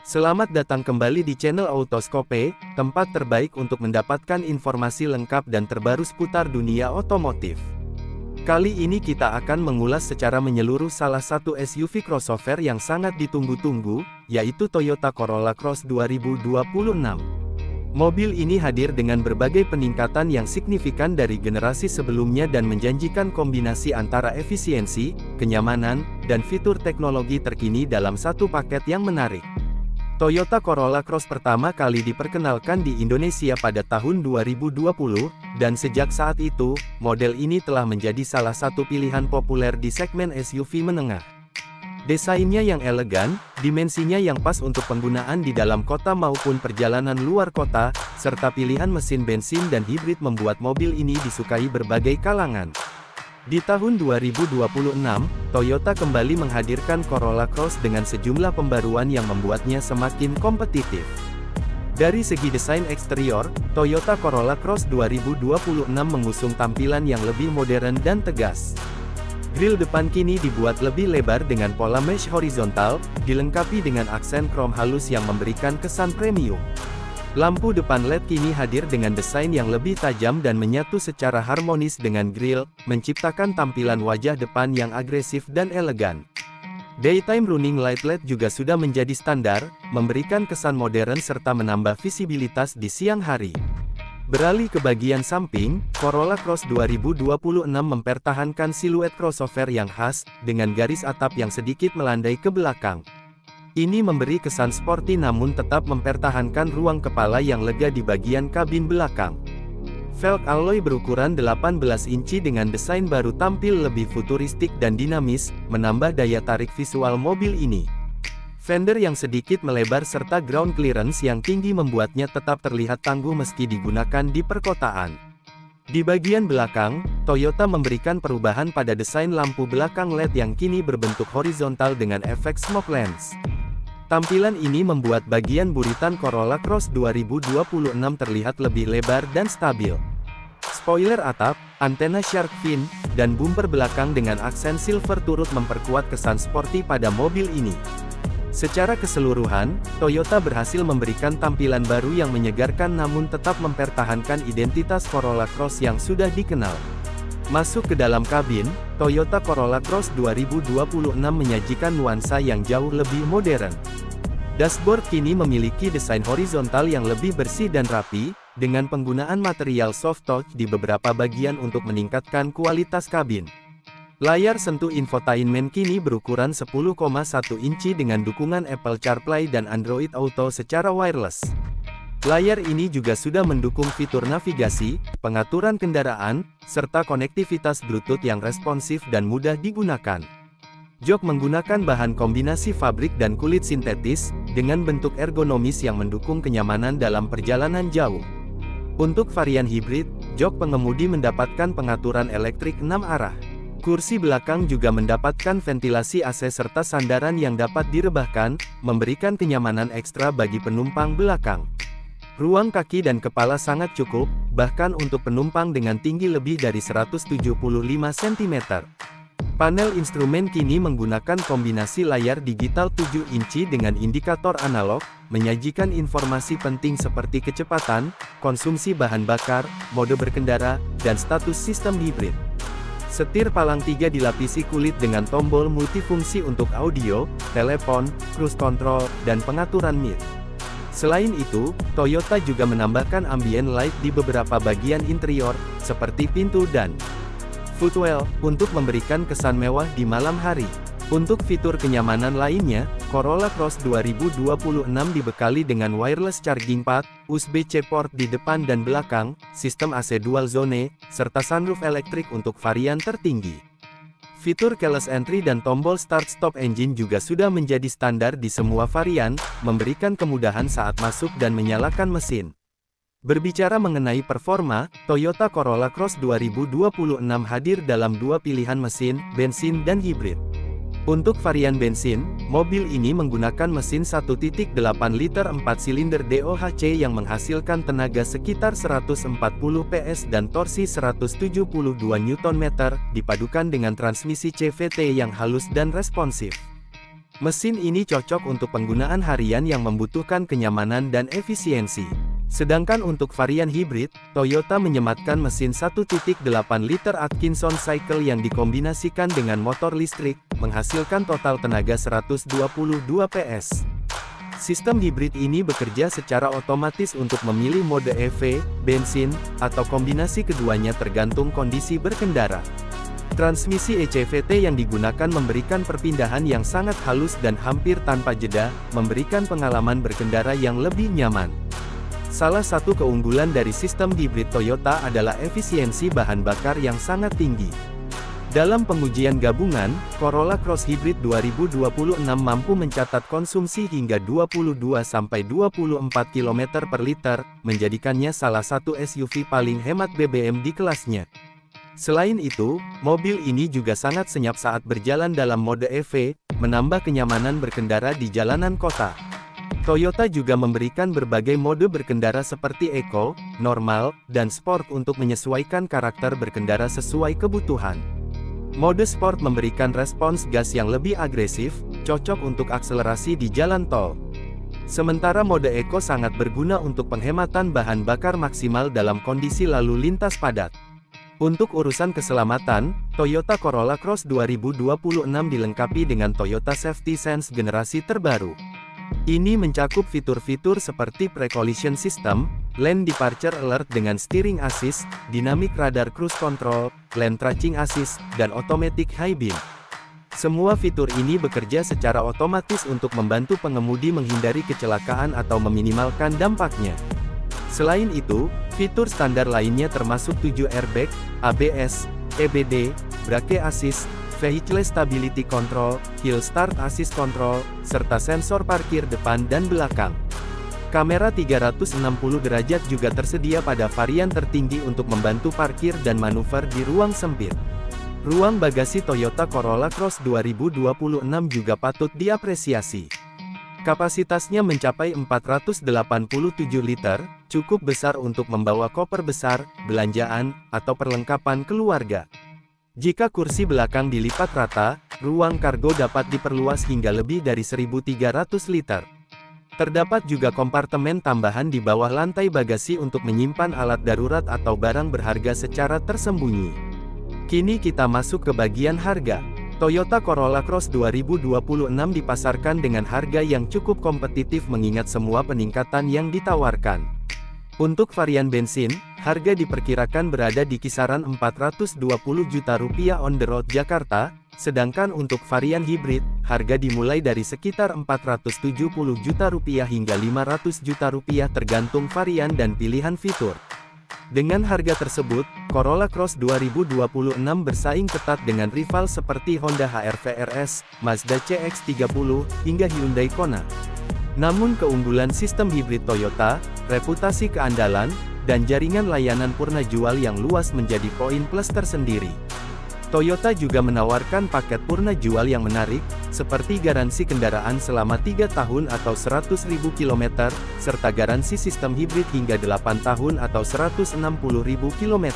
Selamat datang kembali di channel Autoscope, tempat terbaik untuk mendapatkan informasi lengkap dan terbaru seputar dunia otomotif. Kali ini kita akan mengulas secara menyeluruh salah satu SUV crossover yang sangat ditunggu-tunggu, yaitu Toyota Corolla Cross 2026. Mobil ini hadir dengan berbagai peningkatan yang signifikan dari generasi sebelumnya dan menjanjikan kombinasi antara efisiensi, kenyamanan, dan fitur teknologi terkini dalam satu paket yang menarik. Toyota Corolla Cross pertama kali diperkenalkan di Indonesia pada tahun 2020, dan sejak saat itu, model ini telah menjadi salah satu pilihan populer di segmen SUV menengah. Desainnya yang elegan, dimensinya yang pas untuk penggunaan di dalam kota maupun perjalanan luar kota, serta pilihan mesin bensin dan hibrid membuat mobil ini disukai berbagai kalangan. Di tahun 2026, Toyota kembali menghadirkan Corolla Cross dengan sejumlah pembaruan yang membuatnya semakin kompetitif. Dari segi desain eksterior, Toyota Corolla Cross 2026 mengusung tampilan yang lebih modern dan tegas. Grill depan kini dibuat lebih lebar dengan pola mesh horizontal, dilengkapi dengan aksen krom halus yang memberikan kesan premium. Lampu depan LED kini hadir dengan desain yang lebih tajam dan menyatu secara harmonis dengan grill, menciptakan tampilan wajah depan yang agresif dan elegan. Daytime running light LED juga sudah menjadi standar, memberikan kesan modern serta menambah visibilitas di siang hari. Beralih ke bagian samping, Corolla Cross 2026 mempertahankan siluet crossover yang khas, dengan garis atap yang sedikit melandai ke belakang. Ini memberi kesan sporty namun tetap mempertahankan ruang kepala yang lega di bagian kabin belakang. Velg alloy berukuran 18 inci dengan desain baru tampil lebih futuristik dan dinamis, menambah daya tarik visual mobil ini. Fender yang sedikit melebar serta ground clearance yang tinggi membuatnya tetap terlihat tangguh meski digunakan di perkotaan. Di bagian belakang, Toyota memberikan perubahan pada desain lampu belakang LED yang kini berbentuk horizontal dengan efek smoke lens. Tampilan ini membuat bagian buritan Corolla Cross 2026 terlihat lebih lebar dan stabil. Spoiler atap, antena shark fin, dan bumper belakang dengan aksen silver turut memperkuat kesan sporty pada mobil ini. Secara keseluruhan, Toyota berhasil memberikan tampilan baru yang menyegarkan namun tetap mempertahankan identitas Corolla Cross yang sudah dikenal. Masuk ke dalam kabin, Toyota Corolla Cross 2026 menyajikan nuansa yang jauh lebih modern. Dashboard kini memiliki desain horizontal yang lebih bersih dan rapi, dengan penggunaan material soft touch di beberapa bagian untuk meningkatkan kualitas kabin. Layar sentuh infotainment kini berukuran 10,1 inci dengan dukungan Apple CarPlay dan Android Auto secara wireless. Layar ini juga sudah mendukung fitur navigasi, pengaturan kendaraan, serta konektivitas Bluetooth yang responsif dan mudah digunakan. Jok menggunakan bahan kombinasi fabrik dan kulit sintetis, dengan bentuk ergonomis yang mendukung kenyamanan dalam perjalanan jauh. Untuk varian hibrid, jok pengemudi mendapatkan pengaturan elektrik 6 arah. Kursi belakang juga mendapatkan ventilasi AC serta sandaran yang dapat direbahkan, memberikan kenyamanan ekstra bagi penumpang belakang. Ruang kaki dan kepala sangat cukup, bahkan untuk penumpang dengan tinggi lebih dari 175 cm. Panel instrumen kini menggunakan kombinasi layar digital 7 inci dengan indikator analog, menyajikan informasi penting seperti kecepatan, konsumsi bahan bakar, mode berkendara, dan status sistem hibrid. Setir palang 3 dilapisi kulit dengan tombol multifungsi untuk audio, telepon, cruise control, dan pengaturan mid. Selain itu, Toyota juga menambahkan ambient light di beberapa bagian interior, seperti pintu dan footwell, untuk memberikan kesan mewah di malam hari. Untuk fitur kenyamanan lainnya, Corolla Cross 2026 dibekali dengan wireless charging pad, USB-C port di depan dan belakang, sistem AC dual zone, serta sunroof elektrik untuk varian tertinggi. Fitur keyless entry dan tombol start-stop engine juga sudah menjadi standar di semua varian, memberikan kemudahan saat masuk dan menyalakan mesin. Berbicara mengenai performa, Toyota Corolla Cross 2026 hadir dalam dua pilihan mesin, bensin dan hibrid. Untuk varian bensin, mobil ini menggunakan mesin 1.8 liter 4 silinder DOHC yang menghasilkan tenaga sekitar 140 PS dan torsi 172 Nm, dipadukan dengan transmisi CVT yang halus dan responsif. Mesin ini cocok untuk penggunaan harian yang membutuhkan kenyamanan dan efisiensi. Sedangkan untuk varian hibrid, Toyota menyematkan mesin 1.8 liter Atkinson Cycle yang dikombinasikan dengan motor listrik, menghasilkan total tenaga 122 PS. Sistem hibrid ini bekerja secara otomatis untuk memilih mode EV, bensin, atau kombinasi keduanya tergantung kondisi berkendara. Transmisi ECVT yang digunakan memberikan perpindahan yang sangat halus dan hampir tanpa jeda, memberikan pengalaman berkendara yang lebih nyaman. Salah satu keunggulan dari sistem hibrid Toyota adalah efisiensi bahan bakar yang sangat tinggi. Dalam pengujian gabungan, Corolla Cross Hybrid 2026 mampu mencatat konsumsi hingga 22-24 km per liter, menjadikannya salah satu SUV paling hemat BBM di kelasnya. Selain itu, mobil ini juga sangat senyap saat berjalan dalam mode EV, menambah kenyamanan berkendara di jalanan kota. Toyota juga memberikan berbagai mode berkendara seperti Eco, Normal, dan Sport untuk menyesuaikan karakter berkendara sesuai kebutuhan. Mode Sport memberikan respons gas yang lebih agresif, cocok untuk akselerasi di jalan tol. Sementara mode Eco sangat berguna untuk penghematan bahan bakar maksimal dalam kondisi lalu lintas padat. Untuk urusan keselamatan, Toyota Corolla Cross 2026 dilengkapi dengan Toyota Safety Sense generasi terbaru. Ini mencakup fitur-fitur seperti Pre-Collision System, Lane Departure Alert dengan Steering Assist, Dynamic Radar Cruise Control, Lane Tracking Assist, dan Automatic High Beam. Semua fitur ini bekerja secara otomatis untuk membantu pengemudi menghindari kecelakaan atau meminimalkan dampaknya. Selain itu, fitur standar lainnya termasuk 7 airbag, ABS, EBD, Brake Assist, Vehicle Stability Control, Hill Start Assist Control, serta sensor parkir depan dan belakang. Kamera 360 derajat juga tersedia pada varian tertinggi untuk membantu parkir dan manuver di ruang sempit. Ruang bagasi Toyota Corolla Cross 2026 juga patut diapresiasi. Kapasitasnya mencapai 487 liter, cukup besar untuk membawa koper besar, belanjaan, atau perlengkapan keluarga. Jika kursi belakang dilipat rata, ruang kargo dapat diperluas hingga lebih dari 1.300 liter. Terdapat juga kompartemen tambahan di bawah lantai bagasi untuk menyimpan alat darurat atau barang berharga secara tersembunyi. Kini kita masuk ke bagian harga. Toyota Corolla Cross 2026 dipasarkan dengan harga yang cukup kompetitif mengingat semua peningkatan yang ditawarkan. Untuk varian bensin, harga diperkirakan berada di kisaran Rp420 juta on the road Jakarta, sedangkan untuk varian hibrid, harga dimulai dari sekitar Rp470 juta hingga Rp500 juta tergantung varian dan pilihan fitur. Dengan harga tersebut, Corolla Cross 2026 bersaing ketat dengan rival seperti Honda HR-V RS, Mazda CX-30, hingga Hyundai Kona. Namun keunggulan sistem hibrid Toyota, reputasi keandalan, dan jaringan layanan purna jual yang luas menjadi poin plus tersendiri. Toyota juga menawarkan paket purna jual yang menarik, seperti garansi kendaraan selama 3 tahun atau 100.000 km, serta garansi sistem hibrid hingga 8 tahun atau 160.000 km.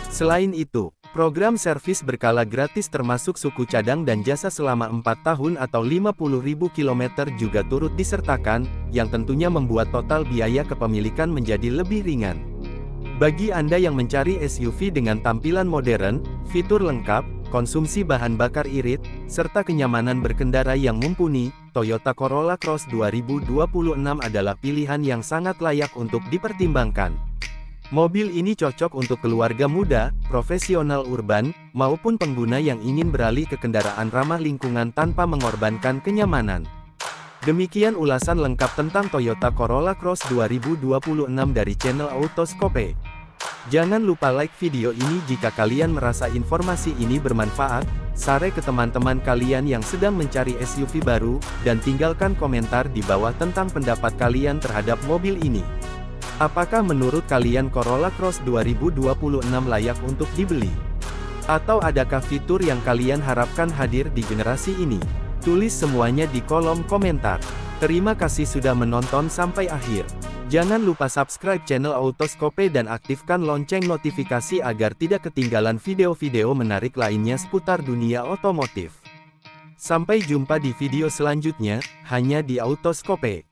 Selain itu, program servis berkala gratis termasuk suku cadang dan jasa selama 4 tahun atau 50.000 km juga turut disertakan, yang tentunya membuat total biaya kepemilikan menjadi lebih ringan. Bagi Anda yang mencari SUV dengan tampilan modern, fitur lengkap, konsumsi bahan bakar irit, serta kenyamanan berkendara yang mumpuni, Toyota Corolla Cross 2026 adalah pilihan yang sangat layak untuk dipertimbangkan. Mobil ini cocok untuk keluarga muda, profesional urban, maupun pengguna yang ingin beralih ke kendaraan ramah lingkungan tanpa mengorbankan kenyamanan. Demikian ulasan lengkap tentang Toyota Corolla Cross 2026 dari channel Autoscope. Jangan lupa like video ini jika kalian merasa informasi ini bermanfaat, share ke teman-teman kalian yang sedang mencari SUV baru, dan tinggalkan komentar di bawah tentang pendapat kalian terhadap mobil ini. Apakah menurut kalian Corolla Cross 2026 layak untuk dibeli? Atau adakah fitur yang kalian harapkan hadir di generasi ini? Tulis semuanya di kolom komentar. Terima kasih sudah menonton sampai akhir. Jangan lupa subscribe channel Autoscope dan aktifkan lonceng notifikasi agar tidak ketinggalan video-video menarik lainnya seputar dunia otomotif. Sampai jumpa di video selanjutnya, hanya di Autoskope.